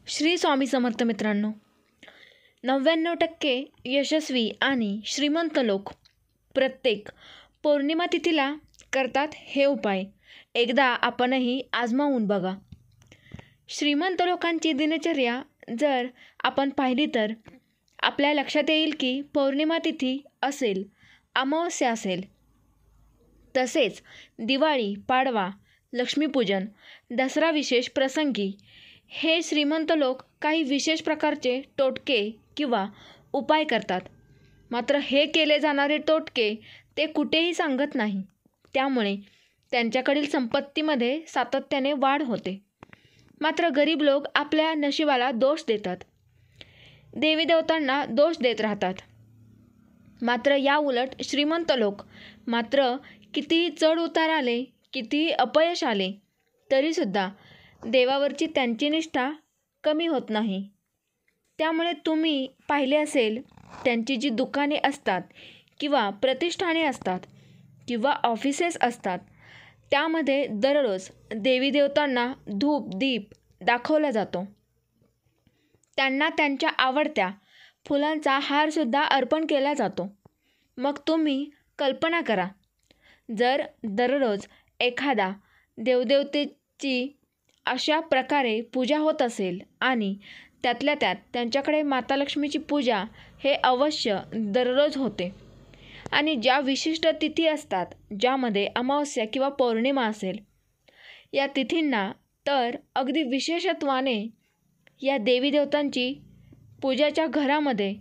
श्री स्वामी समर्थ मित्रांनो, 99% यशस्वी आणि श्रीमंत लोक प्रत्येक पौर्णिमा तिथीला करतात हे उपाय. एकदा आपणही आजमावून बघा. श्रीमंत लोकांची दिनचर्या जर आपण पाहिली तर आपल्या लक्षात येईल की पौर्णिमा तिथी असेल, अमावस्या असेल, तसेच दिवाळी, पाडवा, लक्ष्मीपूजन, दसरा विशेष प्रसंगी हे श्रीमंत लोक काही विशेष प्रकारचे टोटके किंवा उपाय करतात. मात्र हे केले जाणारे टोटके ते कुठेही सांगत नाही. त्यामुळे त्यांच्याकडील संपत्तीमध्ये सातत्याने वाढ होते. मात्र गरीब लोक आपल्या नशिबाला दोष देतात, देवी देवतांना दोष देत राहतात. मात्र या उलट श्रीमंत लोक मात्र कितीही चढ उतार आले, कितीही अपयश आले, तरीसुद्धा देवावरची त्यांची निष्ठा कमी होत नाही. त्यामुळे तुम्ही पाहिले असेल, त्यांची जी दुकाने असतात किंवा प्रतिष्ठाने असतात किंवा ऑफिसेस असतात, त्यामध्ये दररोज देवी देवतांना धूप दीप दाखवला जातो. त्यांना त्यांच्या आवडत्या फुलांचा हारसुद्धा अर्पण केला जातो. मग तुम्ही कल्पना करा, जर दररोज एखादा देवदेवतेची अशा प्रकारे पूजा होत असेल आणि त्यातल्या त्यात त्यांच्याकडे माता लक्ष्मीची पूजा हे अवश्य दररोज होते आणि ज्या विशिष्ट तिथी असतात, ज्यामध्ये अमावस्या किंवा पौर्णिमा असेल, या तिथींना तर अगदी विशेषत्वाने या देवी देवतांची पूजाच्या घरामध्ये,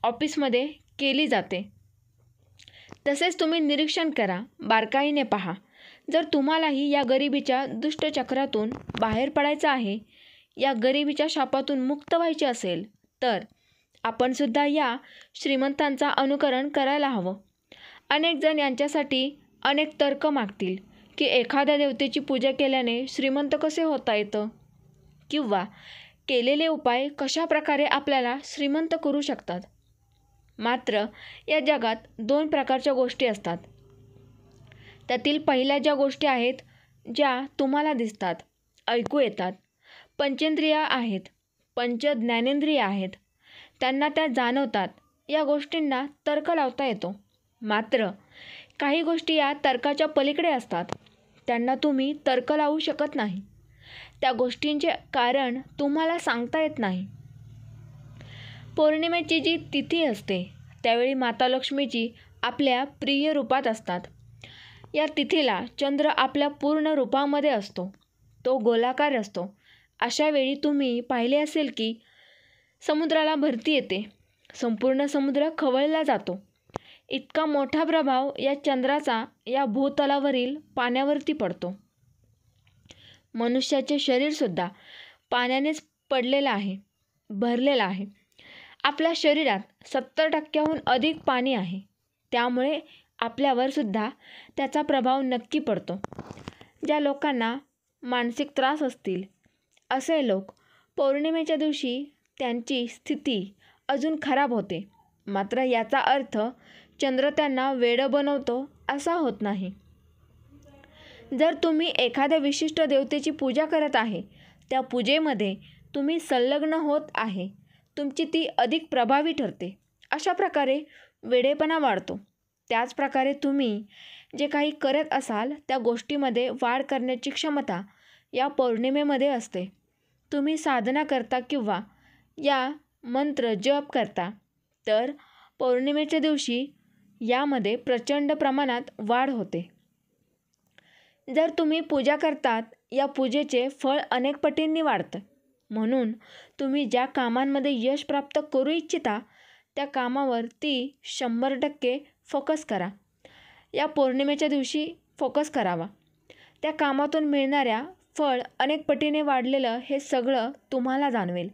ऑफिसमध्ये केली जाते. तसेच तुम्ही निरीक्षण करा, बारकाईने पहा. जर तुम्हालाही या गरिबीच्या दुष्टचक्रातून बाहेर पडायचं आहे, या गरिबीच्या शापातून मुक्त व्हायचे असेल, तर आपणसुद्धा या श्रीमंतांचा अनुकरण करायला हवं. अनेक जण यांच्यासाठी अनेक तर्क मागतील की एखाद्या देवतेची पूजा केल्याने श्रीमंत कसे होता येतं किंवा केलेले उपाय कशा प्रकारे आपल्याला श्रीमंत करू शकतात. मात्र या जगात दोन प्रकारच्या गोष्टी असतात. त्यातील पहिल्या ज्या गोष्टी आहेत, ज्या तुम्हाला दिसतात, ऐकू येतात, पंचेंद्रिय आहेत, पंच ज्ञानेंद्रिय आहेत, त्यांना त्या जाणवतात, या गोष्टींना तर्क लावता येतो. मात्र काही गोष्टी या तर्काच्या पलीकडे असतात, त्यांना तुम्ही तर्क लावू शकत नाही. त्या गोष्टींचे कारण तुम्हाला सांगता येत नाही. पौर्णिमेची जी तिथी असते, त्यावेळी माता लक्ष्मीची आपल्या प्रिय रूपात असतात. या तिथीला चंद्र आपल्या पूर्ण रूपामध्ये असतो, तो गोलाकार असतो. अशा वेळी तुम्ही पाहिले असेल की समुद्राला भरती येते, संपूर्ण समुद्र खवळला जातो. इतका मोठा प्रभाव या चंद्राचा या भूतलावरील पाण्यावरती पडतो. मनुष्याचे शरीरसुद्धा पाण्यानेच पडलेलं आहे, भरलेलं आहे. आपल्या शरीरात 70% अधिक पाणी आहे. त्यामुळे आपल्यावर सुद्धा त्याचा प्रभाव नक्की पडतो. ज्या लोकांना मानसिक त्रास असतील, असे लोक पौर्णिमेच्या दिवशी त्यांची स्थिती अजून खराब होते. मात्र याचा अर्थ चंद्र त्यांना वेडं बनवतो असा होत नाही. जर तुम्ही एखाद्या विशिष्ट देवतेची पूजा करत आहे, त्या पूजेमध्ये तुम्ही संलग्न होत आहे, तुमची ती अधिक प्रभावी ठरते. अशा प्रकारे वेडेपणा वाढतो. त्याचप्रकारे तुम्ही जे काही करत असाल, त्या गोष्टीमध्ये वाढ करण्याची क्षमता या पौर्णिमेमध्ये असते. तुम्ही साधना करता किंवा या मंत्र जप करता, तर पौर्णिमेच्या दिवशी यामध्ये प्रचंड प्रमाणात वाढ होते. जर तुम्ही पूजा करतात, या पूजेचे फळ अनेक पटींनी वाढतं. म्हणून तुम्ही ज्या कामांमध्ये यश प्राप्त करू इच्छिता, त्या कामावरती 100% फोकस करा. या पौर्णिमेच्या दिवशी फोकस करावा. त्या कामातून मिळणाऱ्या फळ अनेक पटीने वाढलेलं हे सगळं तुम्हाला जाणवेल.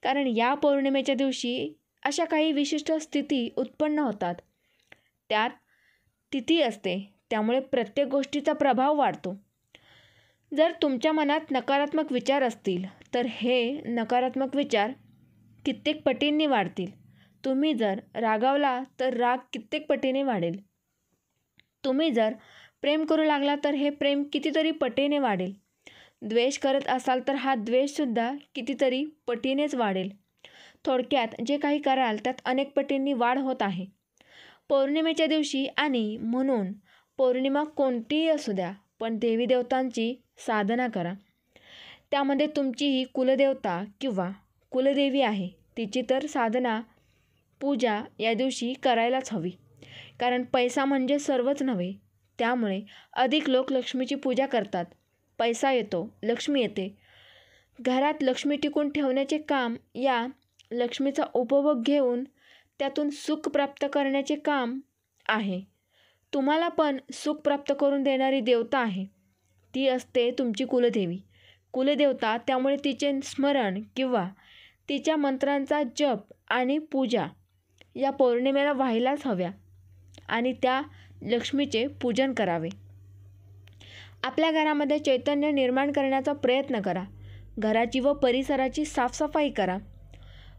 कारण या पौर्णिमेच्या दिवशी अशा काही विशिष्ट स्थिती उत्पन्न होतात. त्यात तिथी असते, त्यामुळे प्रत्येक गोष्टीचा प्रभाव वाढतो. जर तुमच्या मनात नकारात्मक विचार असतील, तर हे नकारात्मक विचार कित्येक पटींनी वाढतील. तुम्ही जर रागावला तर राग कित्येक पटीने वाढेल. तुम्ही जर प्रेम करू लागला तर हे प्रेम कितीतरी पटीने वाढेल. द्वेष करत असाल तर हा द्वेषसुद्धा कितीतरी पटीनेच वाढेल. थोडक्यात जे काही कराल त्यात अनेक पटींनी वाढ होत आहे. पौर्णिमेच्या दिवशी आणि म्हणून पौर्णिमा कोणतीही असू द्या, पण देवी देवतांची साधना करा. त्यामध्ये तुमची ही कुलदेवता किंवा कुलदेवी आहे तिची तर साधना पूजा या दिवशी करायलाच हवी. कारण पैसा म्हणजे सर्वच नव्हे. त्यामुळे अधिक लोक लक्ष्मीची पूजा करतात. पैसा येतो, लक्ष्मी येते. घरात लक्ष्मी टिकून ठेवण्याचे काम, या लक्ष्मीचा उपभोग घेऊन त्यातून सुख प्राप्त करण्याचे काम आहे. तुम्हाला पण सुख प्राप्त करून देणारी देवता आहे. ती असते तुमची कुलदेवी, कुलदेवता. त्यामुळे तिचे स्मरण किंवा तिच्या मंत्रांचा जप आणि पूजा या पौर्णिमेला व्हायलाच हव्या आणि त्या लक्ष्मीचे पूजन करावे. आपल्या घरामध्ये चैतन्य निर्माण करण्याचा प्रयत्न करा. घराची व परिसराची साफसफाई करा.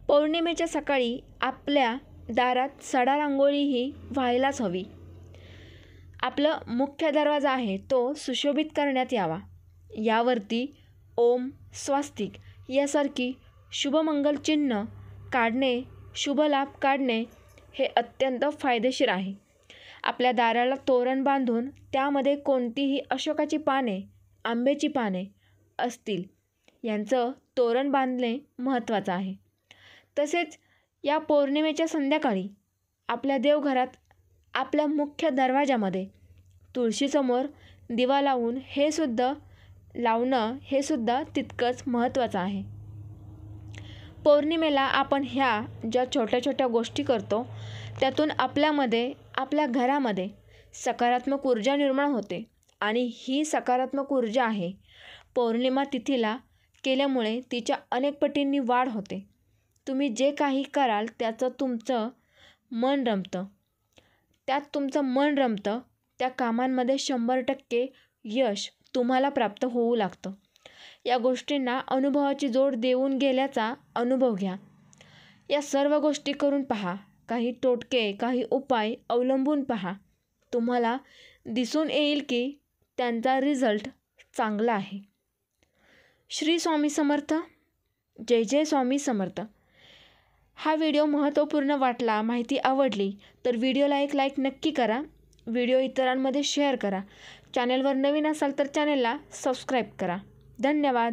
पौर्णिमेच्या सकाळी आपल्या दारात सडा रांगोळीही व्हायलाच हवी. आपलं मुख्य दरवाजा आहे तो सुशोभित करण्यात यावा. यावरती ओम, स्वास्तिक यासारखी शुभमंगल चिन्ह काढणे, शुभलाभ काढणे हे अत्यंत फायदेशीर आहे. आपल्या दाराला तोरण बांधून त्यामध्ये कोणतीही अशोकाची पाने, आंब्याची पाने असतील यांचं तोरण बांधणे महत्त्वाचं आहे. तसेच या पौर्णिमेच्या संध्याकाळी आपल्या देवघरात आपल्या मुख्य दरवाजामध्ये तुळशीसमोर दिवा लावून लावणं हे सुद्धा तितकंच महत्त्वाचं आहे. पौर्णिमेला आपण ह्या ज्या छोट्या छोट्या गोष्टी करतो त्यातून आपल्यामध्ये, आपल्या घरामध्ये सकारात्मक ऊर्जा निर्माण होते आणि ही सकारात्मक ऊर्जा आहे पौर्णिमा तिथीला केल्यामुळे तिच्या अनेक पटींनी वाढ होते. तुम्ही जे काही कराल त्याचं तुमचं मन रमतं. त्या कामांमध्ये 100% यश तुम्हाला प्राप्त होऊ लागतं. या गोष्टींना अनुभवाची जोड देऊन गेल्याचा अनुभव घ्या. या सर्व गोष्टी करून पहा. काही टोटके, काही उपाय अवलंबून पहा. तुम्हाला दिसून येईल की त्यांचा रिझल्ट चांगला आहे. श्री स्वामी समर्थ. जय जय स्वामी समर्थ. हा व्हिडिओ महत्त्वपूर्ण वाटला, माहिती आवडली तर व्हिडिओला एक लाईक नक्की करा. व्हिडिओ इतरांमध्ये शेअर करा. चॅनलवर नवीन असाल तर चॅनलला सबस्क्राईब करा. धन्यवाद.